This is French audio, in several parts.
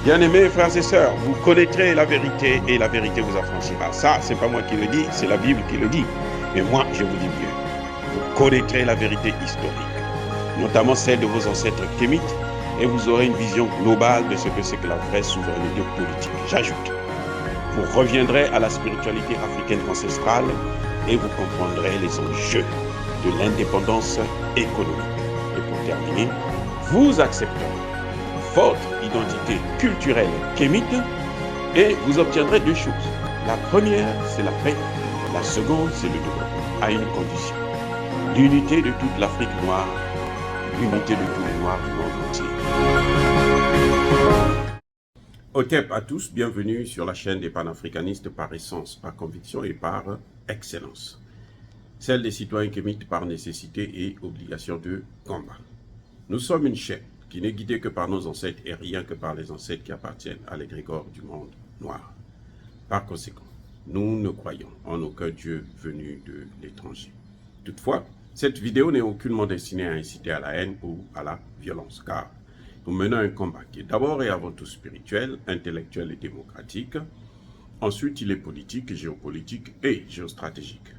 Bien-aimés frères et sœurs, vous connaîtrez la vérité et la vérité vous affranchira. Ça, c'est pas moi qui le dis, c'est la Bible qui le dit. Mais moi, je vous dis mieux. Vous connaîtrez la vérité historique, notamment celle de vos ancêtres kémites, et vous aurez une vision globale de ce que c'est que la vraie souveraineté politique. J'ajoute, vous reviendrez à la spiritualité africaine ancestrale et vous comprendrez les enjeux de l'indépendance économique. Et pour terminer, vous accepterez votre identité culturelle kémite et vous obtiendrez deux choses. La première, c'est la paix. La seconde, c'est le développement, à une condition. L'unité de toute l'Afrique noire, l'unité de tous les Noirs du monde entier. Otep à tous, bienvenue sur la chaîne des panafricanistes par essence, par conviction et par excellence. Celle des citoyens kémites par nécessité et obligation de combat. Nous sommes une chaîne qui n'est guidée que par nos ancêtres et rien que par les ancêtres qui appartiennent à l'égrégore du monde noir. Par conséquent, nous ne croyons en aucun Dieu venu de l'étranger. Toutefois, cette vidéo n'est aucunement destinée à inciter à la haine ou à la violence, car nous menons un combat qui est d'abord et avant tout spirituel, intellectuel et démocratique. Ensuite, il est politique, géopolitique et géostratégique,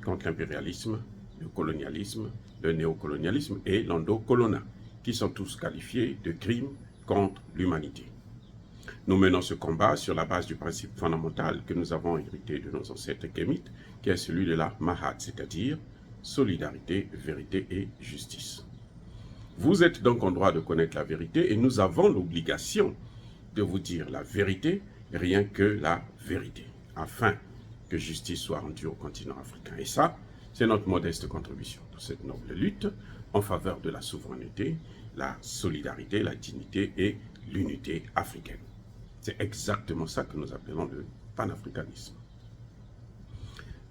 contre l'impérialisme, le colonialisme, le néocolonialisme et l'endocolona, qui sont tous qualifiés de crimes contre l'humanité. Nous menons ce combat sur la base du principe fondamental que nous avons hérité de nos ancêtres kémites, qui est celui de la Mahat, c'est-à-dire solidarité, vérité et justice. Vous êtes donc en droit de connaître la vérité et nous avons l'obligation de vous dire la vérité, rien que la vérité, afin que justice soit rendue au continent africain. Et ça, c'est notre modeste contribution dans cette noble lutte en faveur de la souveraineté, la solidarité, la dignité et l'unité africaine. C'est exactement ça que nous appelons le panafricanisme.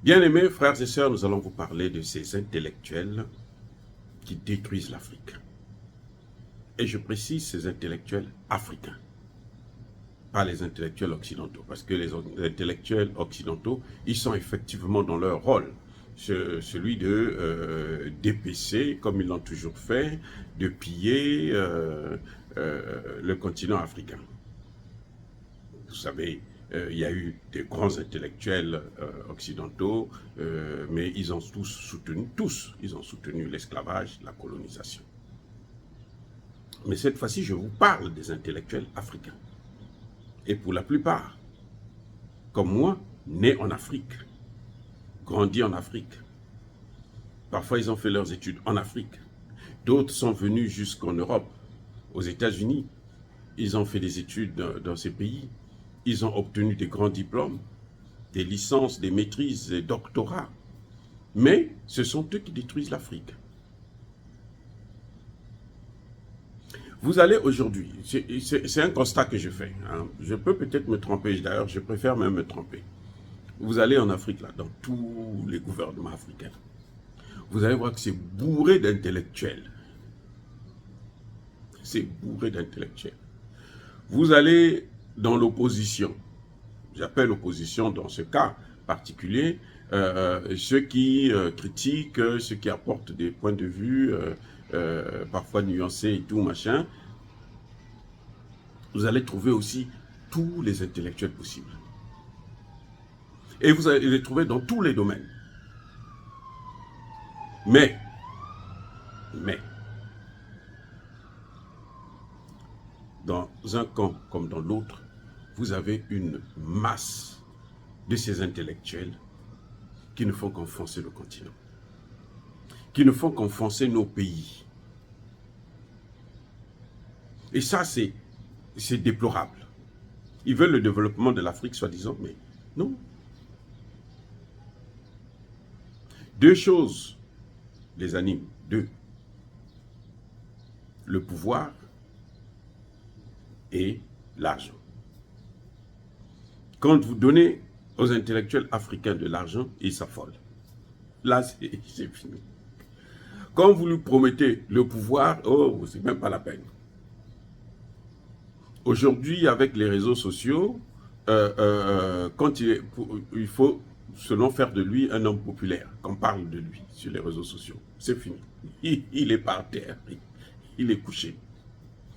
Bien-aimés frères et sœurs, nous allons vous parler de ces intellectuels qui détruisent l'Afrique. Et je précise ces intellectuels africains, pas les intellectuels occidentaux, parce que les intellectuels occidentaux, ils sont effectivement dans leur rôle, celui de d'épaisser, comme ils l'ont toujours fait, de piller le continent africain. Vous savez, il y a eu des grands intellectuels occidentaux, mais ils ont ils ont soutenu l'esclavage, la colonisation. Mais cette fois-ci, je vous parle des intellectuels africains. Et pour la plupart, comme moi, nés en Afrique, grandis en Afrique. Parfois, ils ont fait leurs études en Afrique. D'autres sont venus jusqu'en Europe, aux États-Unis. Ils ont fait des études dans ces pays. Ils ont obtenu des grands diplômes, des licences, des maîtrises, des doctorats. Mais ce sont eux qui détruisent l'Afrique. Vous allez aujourd'hui, c'est un constat que je fais. Hein. Je peux peut-être me tromper, d'ailleurs, je préfère même me tromper. Vous allez en Afrique, là, dans tous les gouvernements africains. Vous allez voir que c'est bourré d'intellectuels. C'est bourré d'intellectuels. Vous allez dans l'opposition. J'appelle l'opposition dans ce cas particulier, ceux qui critiquent, ceux qui apportent des points de vue parfois nuancés et tout machin. Vous allez trouver aussi tous les intellectuels possibles. Et vous allez les trouver dans tous les domaines. Mais, dans un camp comme dans l'autre, vous avez une masse de ces intellectuels qui ne font qu'enfoncer le continent, qui ne font qu'enfoncer nos pays. Et ça, c'est déplorable. Ils veulent le développement de l'Afrique, soi-disant, mais non. Deux choses les animent. Deux. Le pouvoir et l'argent. Quand vous donnez aux intellectuels africains de l'argent, ils s'affolent. Là, c'est fini. Quand vous lui promettez le pouvoir, oh, c'est même pas la peine. Aujourd'hui, avec les réseaux sociaux, quand il faut selon faire de lui un homme populaire, qu'on parle de lui sur les réseaux sociaux, c'est fini. Il est par terre, il est couché.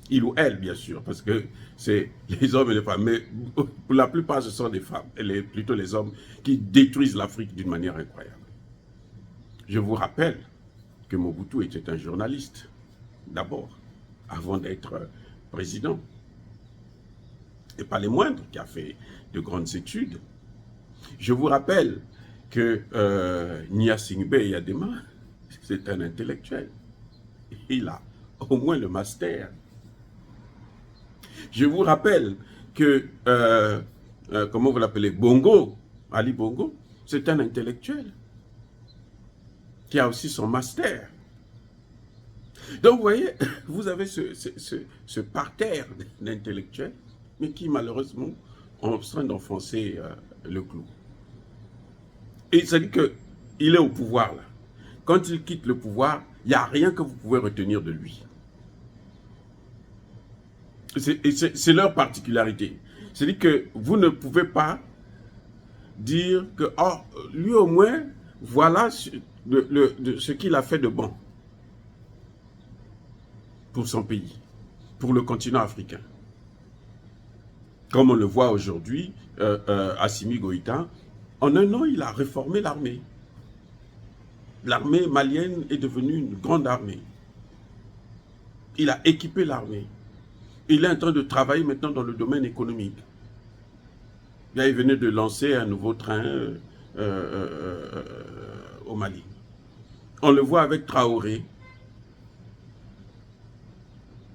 Il ou elle, bien sûr, parce que c'est les hommes et les femmes. Mais pour la plupart, ce sont des femmes, et plutôt les hommes, qui détruisent l'Afrique d'une manière incroyable. Je vous rappelle que Mobutu était un journaliste, d'abord, avant d'être président. Et pas les moindres, qui a fait de grandes études. Je vous rappelle que Gnassingbé Eyadema, c'est un intellectuel. Il a au moins le master. Je vous rappelle que, comment vous l'appelez, Bongo, Ali Bongo, c'est un intellectuel qui a aussi son master. Donc, vous voyez, vous avez ce parterre d'intellectuels, mais qui, malheureusement, sont en train d'enfoncer le clou. Et ça dit qu'il est au pouvoir, là. Quand il quitte le pouvoir, il n'y a rien que vous pouvez retenir de lui. C'est leur particularité. C'est-à-dire que vous ne pouvez pas dire que, oh, lui au moins, voilà ce qu'il a fait de bon pour son pays, pour le continent africain. Comme on le voit aujourd'hui, Assimi Goïta, en un an, il a réformé l'armée. L'armée malienne est devenue une grande armée. Il a équipé l'armée. Il est en train de travailler maintenant dans le domaine économique. Là, il venait de lancer un nouveau train au Mali. On le voit avec Traoré.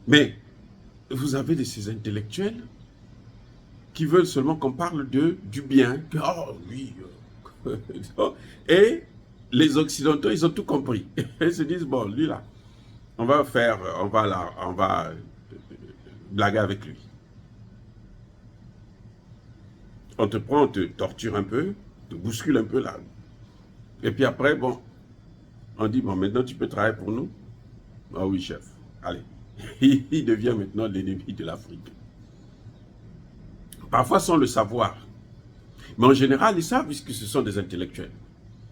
Mais vous avez de ces intellectuels qui veulent seulement qu'on parle du bien. Que, oh, lui. Et les Occidentaux, ils ont tout compris. Ils se disent, bon, lui là, on va blaguer avec lui. On te prend, on te torture un peu, te bouscule un peu là. Et puis après, bon, on dit, bon, maintenant tu peux travailler pour nous. Ah oui, chef, allez. Il devient maintenant l'ennemi de l'Afrique. Parfois sans le savoir. Mais en général, ils savent, puisque ce sont des intellectuels.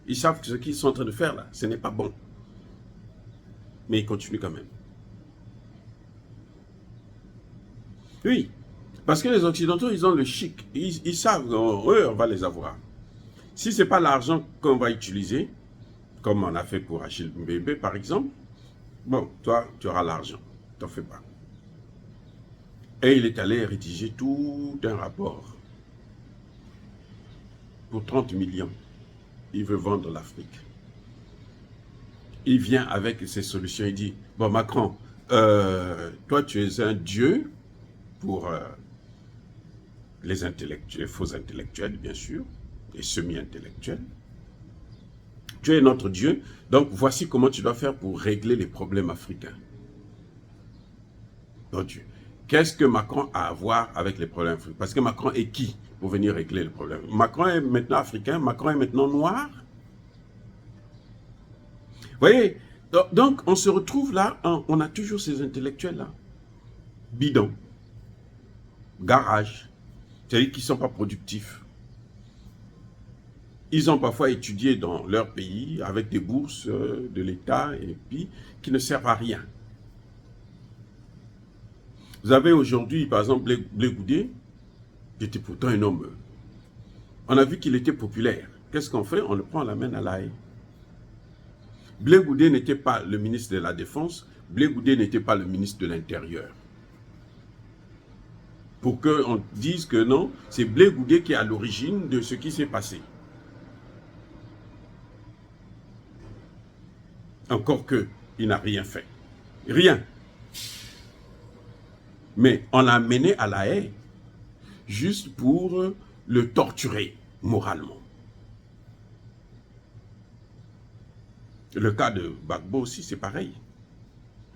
Ils savent que ce qu'ils sont en train de faire là, ce n'est pas bon. Mais ils continuent quand même. Oui, parce que les Occidentaux, ils ont le chic. Ils savent, eux, on va les avoir. Si ce n'est pas l'argent qu'on va utiliser, comme on a fait pour Achille Mbembe, par exemple, bon, toi, tu auras l'argent. T'en fais pas. Et il est allé rédiger tout un rapport. Pour 30 millions. Il veut vendre l'Afrique. Il vient avec ses solutions. Il dit, bon, Macron, toi, tu es un dieu pour les intellectuels, faux intellectuels, bien sûr, et semi-intellectuels. Tu es notre dieu, donc voici comment tu dois faire pour régler les problèmes africains. Mon Dieu. Qu'est-ce que Macron a à voir avec les problèmes africains? Parce que Macron est qui pour venir régler les problèmes? Macron est maintenant africain, Macron est maintenant noir. Vous voyez, donc on se retrouve là, on a toujours ces intellectuels-là, bidons, garage, c'est-à-dire qui ne sont pas productifs. Ils ont parfois étudié dans leur pays avec des bourses de l'État et puis qui ne servent à rien. Vous avez aujourd'hui, par exemple, Blé Goudé, qui était pourtant un homme. On a vu qu'il était populaire. Qu'est-ce qu'on fait? On le prend, on l'amène à La Haye. Blé Goudé n'était pas le ministre de la Défense, Blé Goudé n'était pas le ministre de l'Intérieur. Pour qu'on dise que non, c'est Blé Goudé qui est à l'origine de ce qui s'est passé. Encore qu'il n'a rien fait. Rien. Mais on l'a amené à La Haye juste pour le torturer moralement. Le cas de Gbagbo aussi, c'est pareil.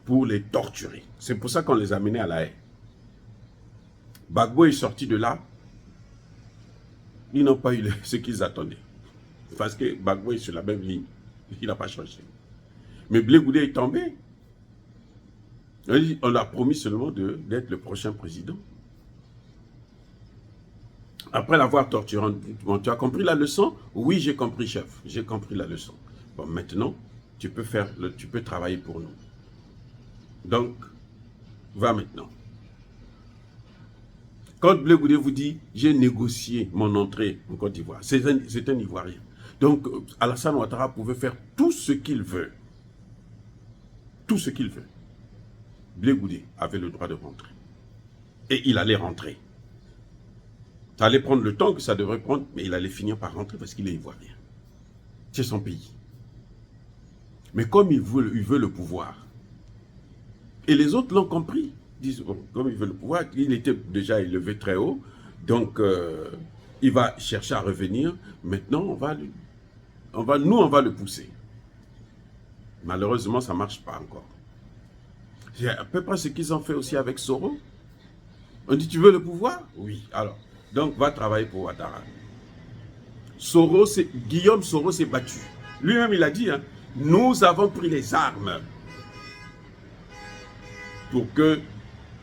Pour les torturer. C'est pour ça qu'on les a amenés à La Haye. Gbagbo est sorti de là. Ils n'ont pas eu ce qu'ils attendaient. Parce que Gbagbo est sur la même ligne. Il n'a pas changé. Mais Blé Goudé est tombé. On a promis seulement d'être le prochain président. Après l'avoir torturé, bon, tu as compris la leçon? Oui, j'ai compris, chef. J'ai compris la leçon. Bon, maintenant, tu peux travailler pour nous. Donc, va maintenant. Quand Blé Goudé vous dit « j'ai négocié mon entrée en Côte d'Ivoire », c'est un Ivoirien. Donc Alassane Ouattara pouvait faire tout ce qu'il veut. Tout ce qu'il veut. Blé Goudé avait le droit de rentrer. Et il allait rentrer. Ça allait prendre le temps que ça devrait prendre, mais il allait finir par rentrer parce qu'il est Ivoirien. C'est son pays. Mais comme il veut le pouvoir, et les autres l'ont compris, disent, bon, comme il veut le pouvoir, il était déjà élevé très haut, donc il va chercher à revenir. Maintenant, on va le pousser. Malheureusement, ça ne marche pas encore. C'est à peu près ce qu'ils ont fait aussi avec Soro. On dit, tu veux le pouvoir? Oui, alors, donc va travailler pour Ouattara. Guillaume Soro s'est battu. Lui-même, il a dit, hein, nous avons pris les armes pour que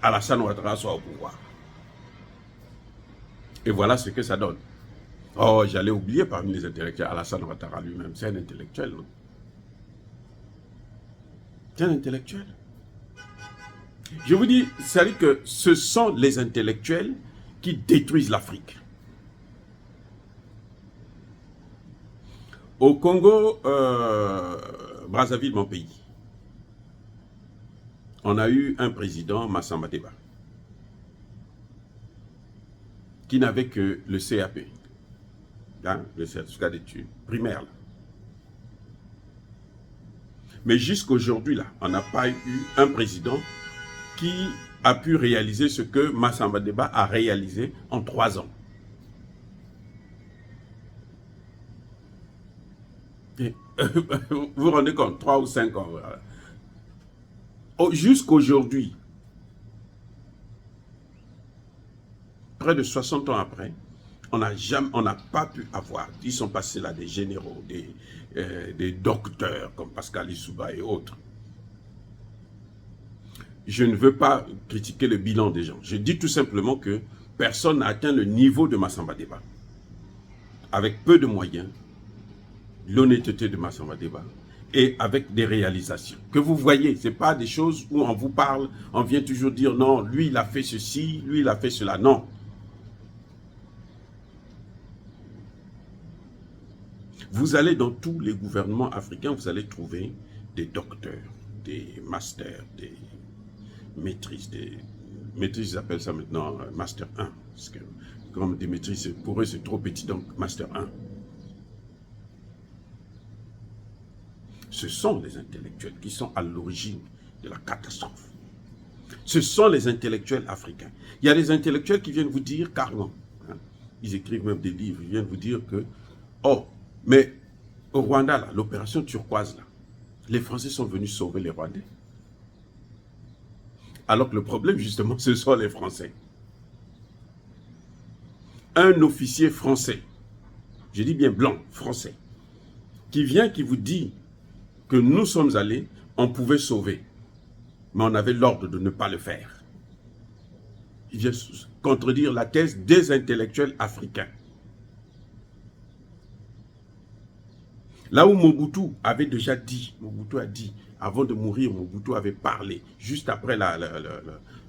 Alassane Ouattara soit au pouvoir. Et voilà ce que ça donne. Oh, j'allais oublier parmi les intellectuels, Alassane Ouattara lui-même, c'est un intellectuel, non? C'est un intellectuel. Je vous dis, c'est-à-dire que ce sont les intellectuels qui détruisent l'Afrique. Au Congo, Brazzaville, mon pays, on a eu un président, Massamba Deba, qui n'avait que le CAP, hein, le certificat d'études primaires. Mais jusqu'aujourd'hui, là, on n'a pas eu un président qui a pu réaliser ce que Massamba Deba a réalisé en 3 ans. Vous vous rendez compte, 3 ou 5 ans. Voilà. Jusqu'aujourd'hui, près de 60 ans après, on n'a pas pu avoir, ils sont passés là des généraux, des docteurs comme Pascal Lissouba et autres. Je ne veux pas critiquer le bilan des gens. Je dis tout simplement que personne n'a atteint le niveau de Massamba Deba. Avec peu de moyens, l'honnêteté de Massamba Deba et avec des réalisations. Que vous voyez, ce n'est pas des choses où on vous parle, on vient toujours dire non, lui il a fait ceci, lui il a fait cela. Non. Vous allez dans tous les gouvernements africains, vous allez trouver des docteurs, des masters, des maîtrises, ils appellent ça maintenant Master 1, parce que comme des maîtrises, pour eux c'est trop petit, donc Master 1. Ce sont les intellectuels qui sont à l'origine de la catastrophe. Ce sont les intellectuels africains. Il y a des intellectuels qui viennent vous dire carrément, hein, ils écrivent même des livres, ils viennent vous dire que, oh, mais au Rwanda, l'opération turquoise, là, les Français sont venus sauver les Rwandais. Alors que le problème, justement, ce sont les Français. Un officier français, je dis bien blanc, français, qui vient, qui vous dit que nous sommes allés, on pouvait sauver, mais on avait l'ordre de ne pas le faire. Il vient contredire la thèse des intellectuels africains. Là où Mobutu avait déjà dit, Mobutu a dit, avant de mourir, Mobutu avait parlé, juste après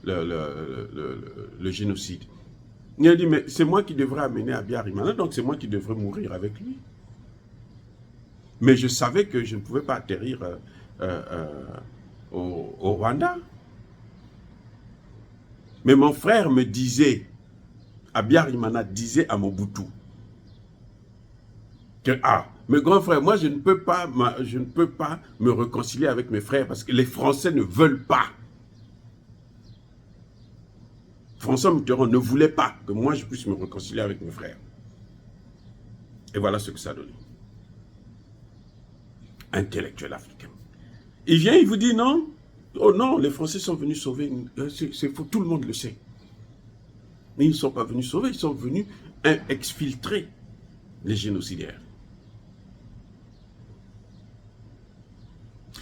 le génocide. Il a dit, mais c'est moi qui devrais amener Abiyarimana, donc c'est moi qui devrais mourir avec lui. Mais je savais que je ne pouvais pas atterrir au Rwanda. Mais mon frère me disait, Abiyarimana disait à Mobutu, que, mes grands frères, moi je ne peux pas me réconcilier avec mes frères parce que les Français ne veulent pas. François Mitterrand ne voulait pas que moi je puisse me réconcilier avec mes frères. Et voilà ce que ça donne. Intellectuel africain. Il vient, il vous dit non. Oh non, les Français sont venus sauver. C'est faux, tout le monde le sait. Mais ils ne sont pas venus sauver, ils sont venus exfiltrer les génocidaires.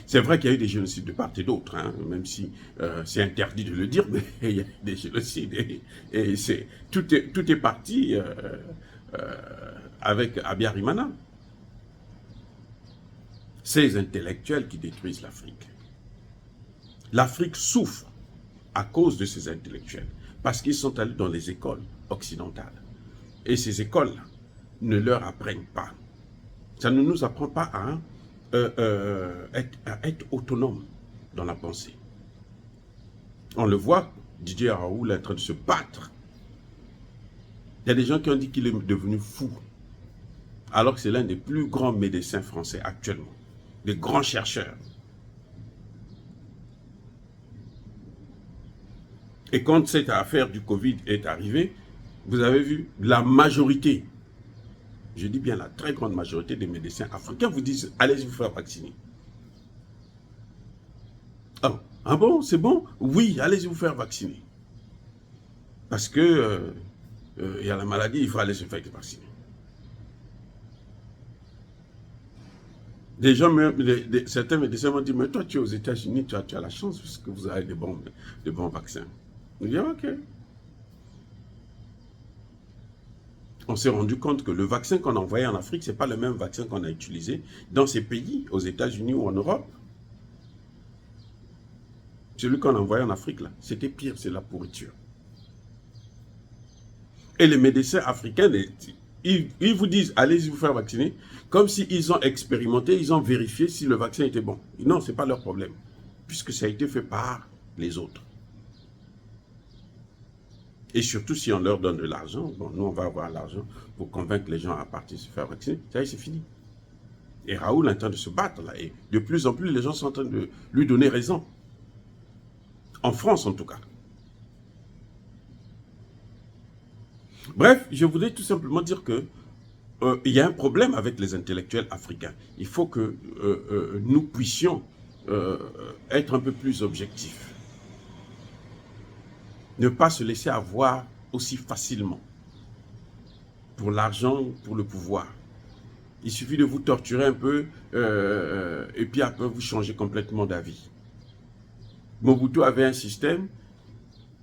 C'est vrai qu'il y a eu des génocides de part et d'autre, hein, même si c'est interdit de le dire, mais il y a des génocides. Et tout est parti avec Abiyarimana. Ces intellectuels qui détruisent l'Afrique. L'Afrique souffre à cause de ces intellectuels. Parce qu'ils sont allés dans les écoles occidentales. Et ces écoles-là ne leur apprennent pas. Ça ne nous apprend pas à être autonome dans la pensée. On le voit, Didier Raoult est en train de se battre. Il y a des gens qui ont dit qu'il est devenu fou, alors que c'est l'un des plus grands médecins français actuellement, des grands chercheurs. Et quand cette affaire du Covid est arrivée, vous avez vu, la majorité, je dis bien la très grande majorité des médecins africains vous disent, allez vous faire vacciner. Ah bon, c'est bon? Oui, allez vous faire vacciner. Parce que il y a la maladie, il faut aller se faire vacciner. Des gens, certains médecins m'ont dit, mais toi tu es aux États-Unis, tu as la chance parce que vous avez de bons vaccins. Je dis, ok. On s'est rendu compte que le vaccin qu'on a envoyé en Afrique, ce n'est pas le même vaccin qu'on a utilisé dans ces pays, aux États-Unis ou en Europe. Celui qu'on a envoyé en Afrique, là, c'était pire, c'est la pourriture. Et les médecins africains, ils vous disent, allez vous faire vacciner, comme s'ils ont expérimenté, ils ont vérifié si le vaccin était bon. Non, ce n'est pas leur problème, puisque ça a été fait par les autres. Et surtout, si on leur donne de l'argent, bon, nous, on va avoir l'argent pour convaincre les gens à partir de se faire vacciner. Ça y est, c'est fini. Et Raoult est en train de se battre, là. Et de plus en plus, les gens sont en train de lui donner raison. En France, en tout cas. Bref, je voulais tout simplement dire que il y a un problème avec les intellectuels africains. Il faut que nous puissions être un peu plus objectifs. Ne pas se laisser avoir aussi facilement pour l'argent, pour le pouvoir. Il suffit de vous torturer un peu et puis après vous changez complètement d'avis. Mobutu avait un système,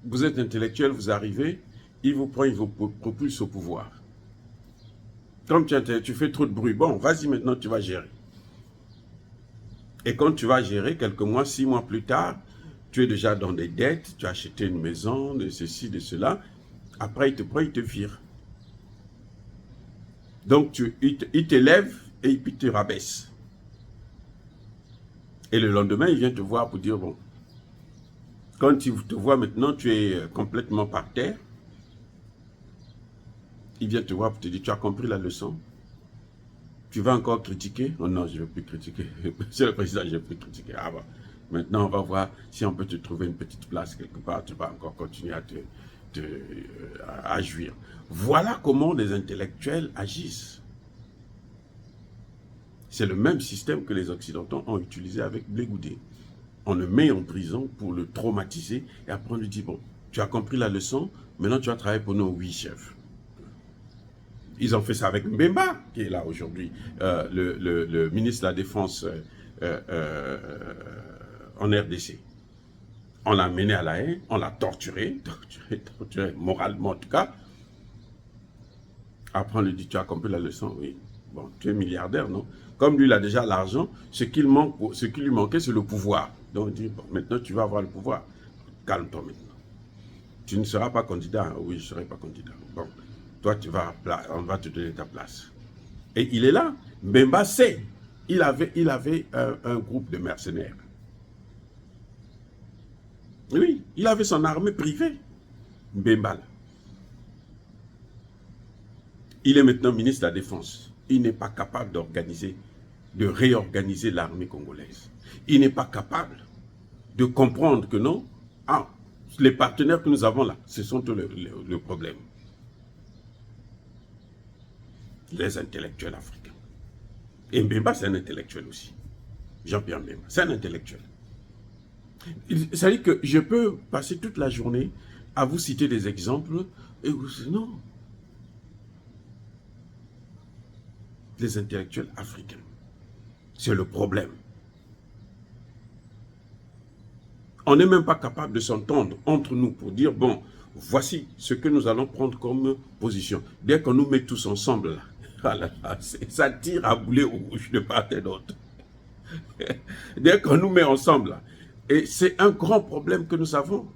vous êtes intellectuel, vous arrivez, il vous prend, il vous propulse au pouvoir. Comme tu fais trop de bruit, bon, vas-y maintenant, tu vas gérer. Et quand tu vas gérer, quelques mois, 6 mois plus tard, tu es déjà dans des dettes, tu as acheté une maison, de ceci, de cela. Après, il te prend, il te vire. Donc, il t'élève et puis il te rabaisse. Et le lendemain, il vient te voir pour dire, bon, quand il te voit maintenant, tu es complètement par terre. Il vient te voir pour te dire, tu as compris la leçon? Tu vas encore critiquer? Oh non, je ne vais plus critiquer. Monsieur le Président, je ne vais plus critiquer. Ah bon. Maintenant, on va voir si on peut te trouver une petite place quelque part. Tu vas encore continuer à jouir. Voilà comment les intellectuels agissent. C'est le même système que les Occidentaux ont utilisé avec Blé Goudé. On le met en prison pour le traumatiser et après on lui dit, bon, tu as compris la leçon, maintenant tu vas travailler pour nous, oui, chef. Ils ont fait ça avec Mbemba, qui est là aujourd'hui, le ministre de la Défense en RDC. On l'a mené à la haine, on l'a torturé, moralement en tout cas. Après on lui dit, tu as compris la leçon, oui. Bon, tu es milliardaire, non? Comme lui, il a déjà l'argent, ce qui lui manquait, c'est le pouvoir. Donc, on dit, bon, maintenant, tu vas avoir le pouvoir. Calme-toi maintenant. Tu ne seras pas candidat. Oui, je ne serai pas candidat. Bon, toi, on va te donner ta place. Et il est là. Mbemba sait. Il avait un groupe de mercenaires. Oui, il avait son armée privée. Mbemba, là. Il est maintenant ministre de la Défense. Il n'est pas capable de réorganiser l'armée congolaise. Il n'est pas capable de comprendre que non, les partenaires que nous avons là, ce sont le problème. Les intellectuels africains. Et Mbemba, c'est un intellectuel aussi. Jean-Pierre Mbemba, c'est un intellectuel. Ça veut dire que je peux passer toute la journée à vous citer des exemples et vous dites non. Les intellectuels africains. C'est le problème. On n'est même pas capable de s'entendre entre nous pour dire, bon, voici ce que nous allons prendre comme position. Dès qu'on nous met tous ensemble, là, ça tire à boulet rouge de part et d'autre. Dès qu'on nous met ensemble, là, et c'est un grand problème que nous avons.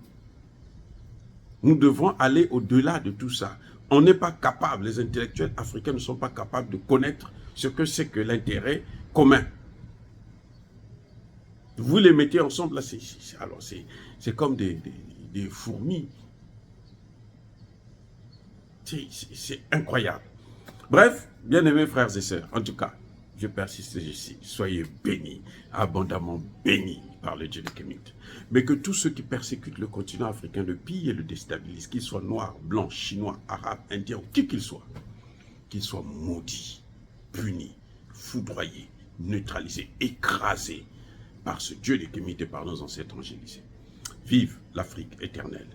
Nous devons aller au-delà de tout ça. On n'est pas capable, les intellectuels africains ne sont pas capables de connaître ce que c'est que l'intérêt commun. Vous les mettez ensemble, là, c'est comme des fourmis. C'est incroyable. Bref, bien-aimés frères et sœurs, en tout cas, je persiste ici. Soyez bénis, abondamment bénis par le Dieu de Kemet. Mais que tous ceux qui persécutent le continent africain, le pillent et le déstabilisent, qu'ils soient noirs, blancs, chinois, arabes, indiens, ou qui qu'ils soient maudits, punis, foudroyés, neutralisés, écrasés par ce Dieu de Kemet et par nos ancêtres angélisés. Vive l'Afrique éternelle.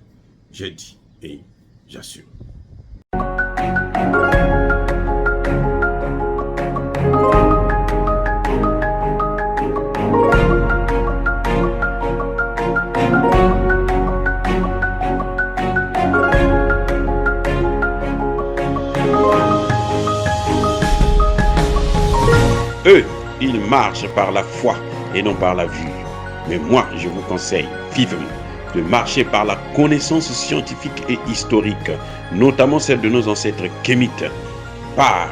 J'ai dit et j'assure. Eux, ils marchent par la foi et non par la vue. Mais moi, je vous conseille vivement de marcher par la connaissance scientifique et historique, notamment celle de nos ancêtres kémites, par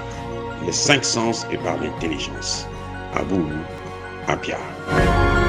les 5 sens et par l'intelligence. À vous, à Pierre.